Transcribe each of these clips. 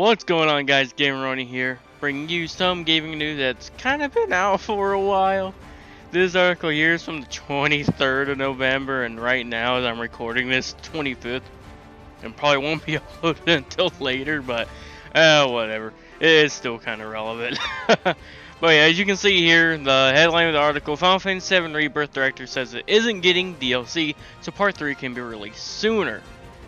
What's going on, guys? GamingNewsRonin here, bringing you some gaming news that's kind of been out for a while. This article here is from the 23rd of November, and right now, as I'm recording this, 25th, and probably won't be uploaded until later, but whatever. It is still kind of relevant. But yeah, as you can see here, the headline of the article: Final Fantasy VII Rebirth director says it isn't getting DLC, so Part 3 can be released sooner.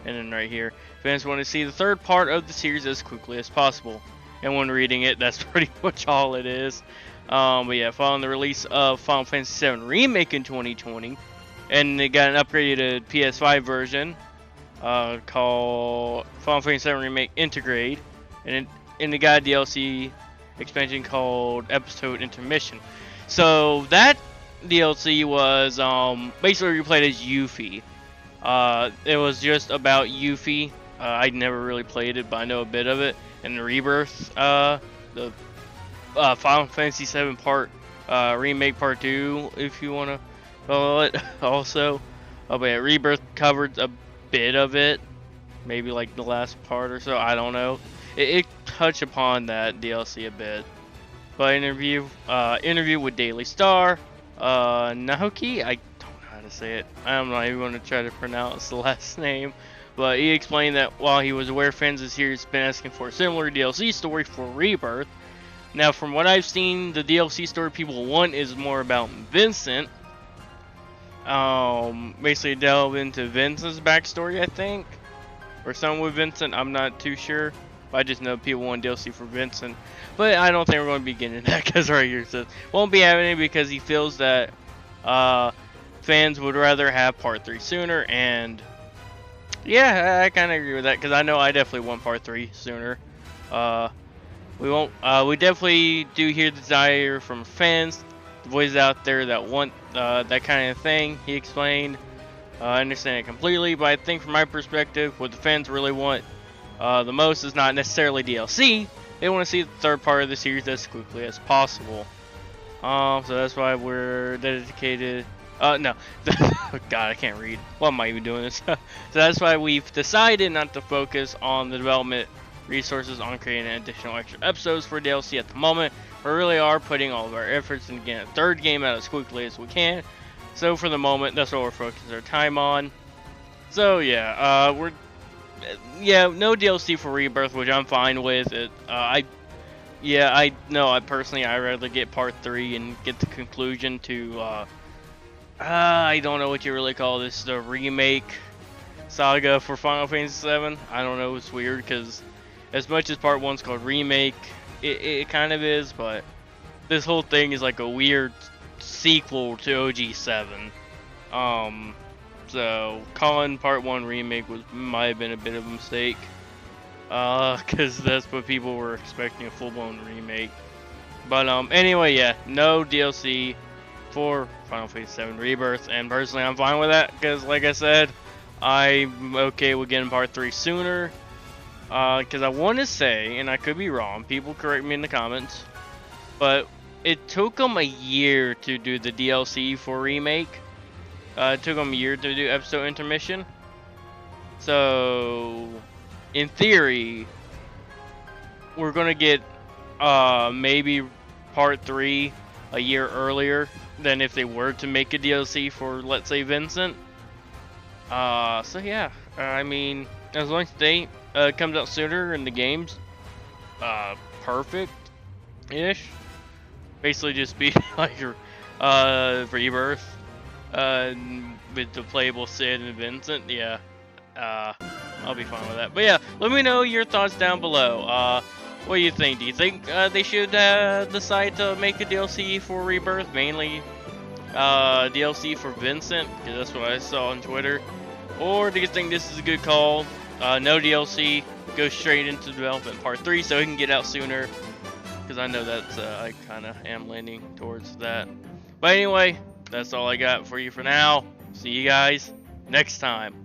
And then right here, fans want to see the third part of the series as quickly as possible. And when reading it, that's pretty much all it is. But yeah, following the release of Final Fantasy VII Remake in 2020, and they got an upgraded PS5 version called Final Fantasy VII Remake Integrate, and they got a DLC expansion called Episode Intermission. So that DLC was basically you played as Yuffie. It was just about Yuffie. I never really played it, but I know a bit of it. And the Rebirth, the Final Fantasy VII Remake Part 2, if you want to call it, also. But yeah, Rebirth covered a bit of it, maybe like the last part or so, I don't know. It touched upon that DLC a bit. But interview with Daily Star, Naoki, I don't know how to say it. I'm not even going to try to pronounce the last name. But he explained that while he was aware fans of the series have been asking for a similar DLC story for Rebirth. Now, from what I've seen, the DLC story people want is more about Vincent. Basically delve into Vincent's backstory, I think. Or something with Vincent, I'm not too sure. I just know people want DLC for Vincent. But I don't think we're going to be getting that, because right here it says, won't be having it because he feels that fans would rather have Part 3 sooner. And yeah, I kind of agree with that, because I know I definitely want Part 3 sooner. We definitely do hear the desire from fans, the voices out there that want that kind of thing, he explained. I understand it completely, but I think from my perspective, what the fans really want the most is not necessarily DLC. They want to see the third part of the series as quickly as possible. So that's why we're dedicated. No. God, I can't read. Why am I even doing this? So that's why we've decided not to focus on the development resources on creating additional extra episodes for DLC at the moment. We really are putting all of our efforts into getting a third game out as quickly as we can. So for the moment, that's what we're focusing our time on. So yeah, no DLC for Rebirth, which I'm fine with. I personally I'd rather get Part 3 and get the conclusion to I don't know what you really call this, the remake saga for Final Fantasy VII. I don't know, it's weird because as much as Part 1's called Remake, it kind of is, but this whole thing is like a weird sequel to OG7. So calling Part 1 Remake might have been a bit of a mistake, because that's what people were expecting, a full-blown remake. But anyway, yeah, no DLC for Final Fantasy VII Rebirth, and personally I'm fine with that, because like I said, I'm okay with getting Part 3 sooner, because I want to say, and I could be wrong, people correct me in the comments, but it took them a year to do the DLC for Remake. It took them a year to do Episode Intermission. So, in theory, we're going to get maybe Part 3 a year earlier than if they were to make a DLC for, let's say, Vincent. So yeah, I mean, as long as they comes out sooner in the games, perfect-ish. Basically just be like your Rebirth with the playable Sid and Vincent. Yeah, I'll be fine with that. But yeah, let me know your thoughts down below. What do you think? Do you think they should decide to make a DLC for Rebirth, mainly DLC for Vincent, because that's what I saw on Twitter? Or do you think this is a good call? No DLC, go straight into development Part 3 so it can get out sooner, because I know that's I kind of am leaning towards that. But anyway, that's all I got for you for now. See you guys next time.